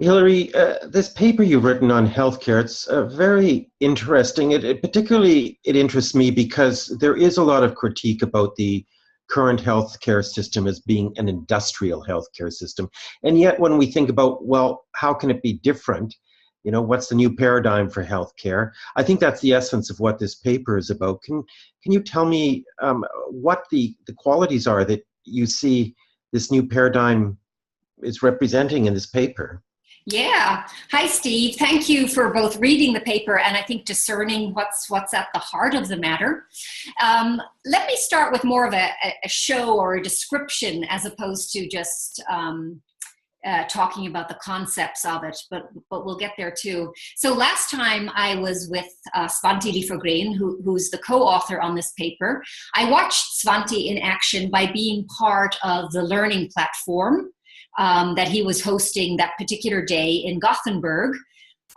Hilary, this paper you've written on healthcare, it's very interesting. It interests me because there is a lot of critique about the current healthcare system as being an industrial healthcare system. And yet when we think about, well, how can it be different? You know, what's the new paradigm for healthcare? I think that's the essence of what this paper is about. Can you tell me what the qualities are that you see this new paradigm is representing in this paper? Yeah. Hi, Steve. Thank you for both reading the paper and I think discerning what's at the heart of the matter. Let me start with more of a show or a description as opposed to just talking about the concepts of it, but we'll get there too. So last time I was with Svante Liefvergren, who's the co-author on this paper. I watched Svante in action by being part of the learning platform that he was hosting that particular day in Gothenburg.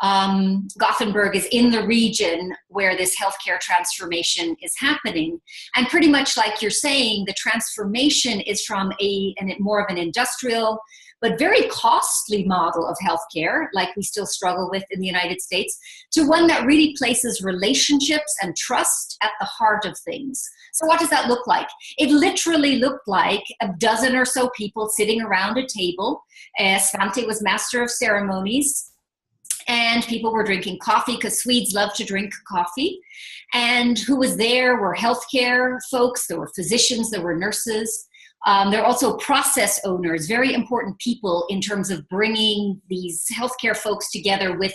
Gothenburg is in the region where this healthcare transformation is happening. And pretty much like you're saying, the transformation is from more of an industrial, but very costly model of healthcare, like we still struggle with in the United States, to one that really places relationships and trust at the heart of things. So what does that look like? It literally looked like a dozen or so people sitting around a table. Svante was master of ceremonies, and people were drinking coffee because Swedes love to drink coffee. And who was there were healthcare folks, there were physicians, there were nurses. There are also process owners, very important people in terms of bringing these healthcare folks together with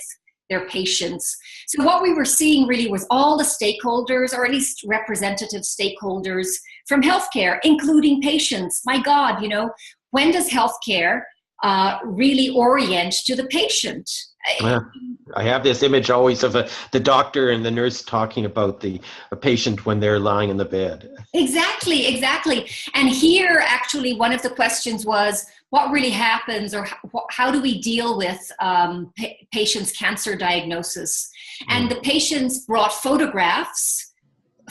their patients. So what we were seeing really was all the stakeholders, or at least representative stakeholders from healthcare, including patients. My God, when does healthcare really orient to the patient? Yeah. I have this image always of the doctor and the nurse talking about a patient when they're lying in the bed. Exactly. And here, actually, one of the questions was, what really happens, or how do we deal with patients' cancer diagnosis? And the patients brought photographs,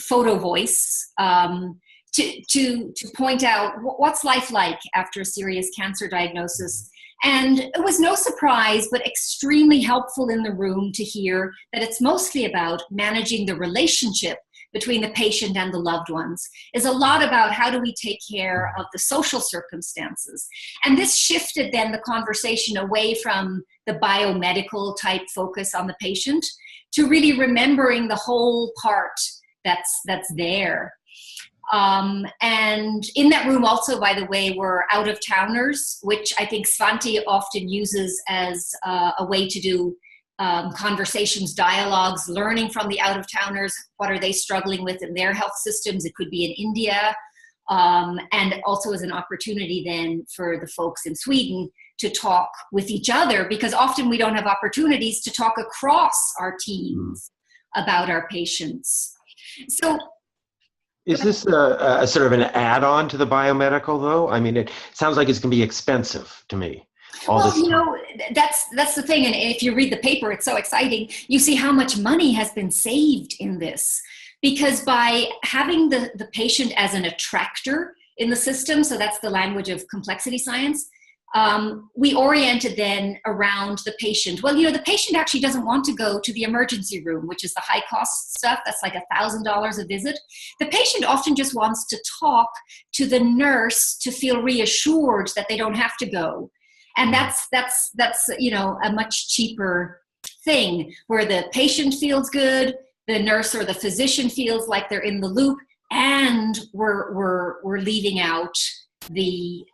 photo voice, to point out what's life like after a serious cancer diagnosis. And it was no surprise, but extremely helpful in the room to hear that it's mostly about managing the relationship between the patient and the loved ones. Is a lot about how do we take care of the social circumstances. And this shifted then the conversation away from the biomedical type focus on the patient to really remembering the whole part that's there. And in that room also, by the way, were out-of-towners, which I think Svante often uses as a way to do conversations, dialogues, learning from the out-of-towners. What are they struggling with in their health systems? It could be in India. And also as an opportunity then for the folks in Sweden to talk with each other, because often we don't have opportunities to talk across our teams about our patients. So, is this a sort of an add-on to the biomedical, though? I mean, it sounds like it's going to be expensive to me. That's the thing. And if you read the paper, it's so exciting. You see how much money has been saved in this. Because by having the patient as an attractor in the system, so that's the language of complexity science, we oriented then around the patient. Well, the patient actually doesn't want to go to the emergency room, which is the high cost stuff. That's like $1,000 a visit. The patient often just wants to talk to the nurse to feel reassured that they don't have to go. And that's a much cheaper thing, where the patient feels good, the nurse or the physician feels like they're in the loop, and we're leaving out the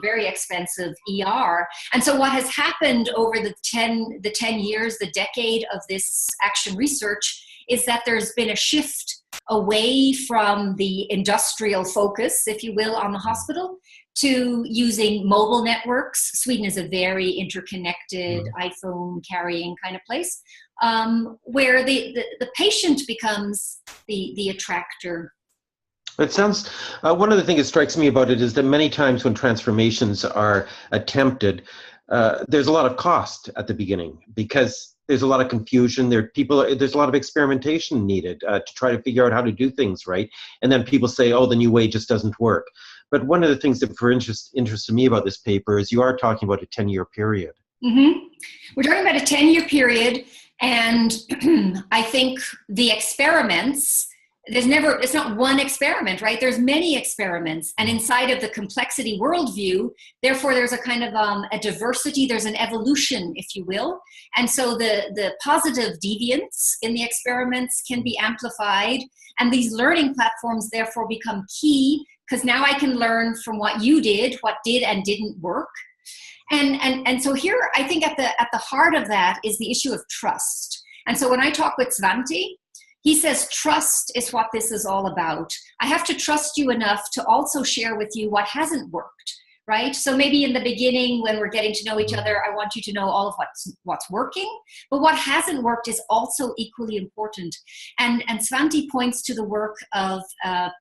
very expensive ER. And so what has happened over the 10 years, the decade of this action research, is that there's been a shift away from the industrial focus, if you will, on the hospital, to using mobile networks. Sweden is a very interconnected iPhone carrying kind of place, where the patient becomes the attractor. It sounds, one of the things that strikes me about it is that many times when transformations are attempted, there's a lot of cost at the beginning, because there's a lot of confusion. There's a lot of experimentation needed to try to figure out how to do things right. And then people say, oh, the new way just doesn't work. But one of the things that interested me about this paper is you are talking about a 10-year period. Mm-hmm. We're talking about a 10-year period, and I think the experiments, it's not one experiment, right? There's many experiments, and inside of the complexity worldview, therefore there's a kind of a diversity, there's an evolution, if you will. And so the positive deviance in the experiments can be amplified, and these learning platforms therefore become key, because now I can learn from what you did, what did and didn't work. And so here, I think at the heart of that is the issue of trust. And so when I talk with Svante, he says, trust is what this is all about. I have to trust you enough to also share with you what hasn't worked, right? So maybe in the beginning, when we're getting to know each other, I want you to know all of what's working, but what hasn't worked is also equally important. And Svante points to the work of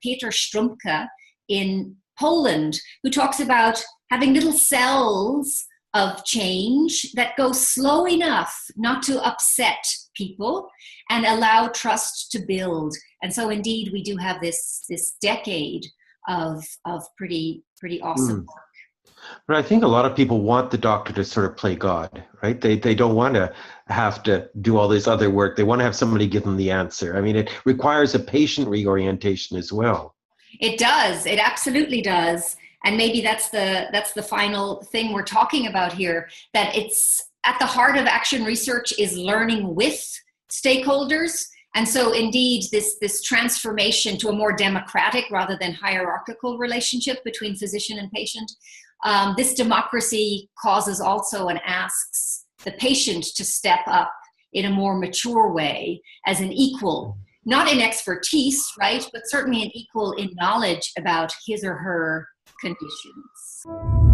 Peter Strumpke in Poland, who talks about having little cells of change that go slow enough not to upset people and allow trust to build. And so indeed, we do have this decade of pretty awesome work. But I think a lot of people want the doctor to sort of play God, right? They don't want to have to do all this other work. They want to have somebody give them the answer. I mean, it requires a patient reorientation as well. It does. It absolutely does. And maybe that's the final thing we're talking about here, that it's at the heart of action research is learning with stakeholders. And so indeed, this transformation to a more democratic rather than hierarchical relationship between physician and patient, this democracy causes also and asks the patient to step up in a more mature way as an equal, not in expertise, right, but certainly an equal in knowledge about his or her conditions.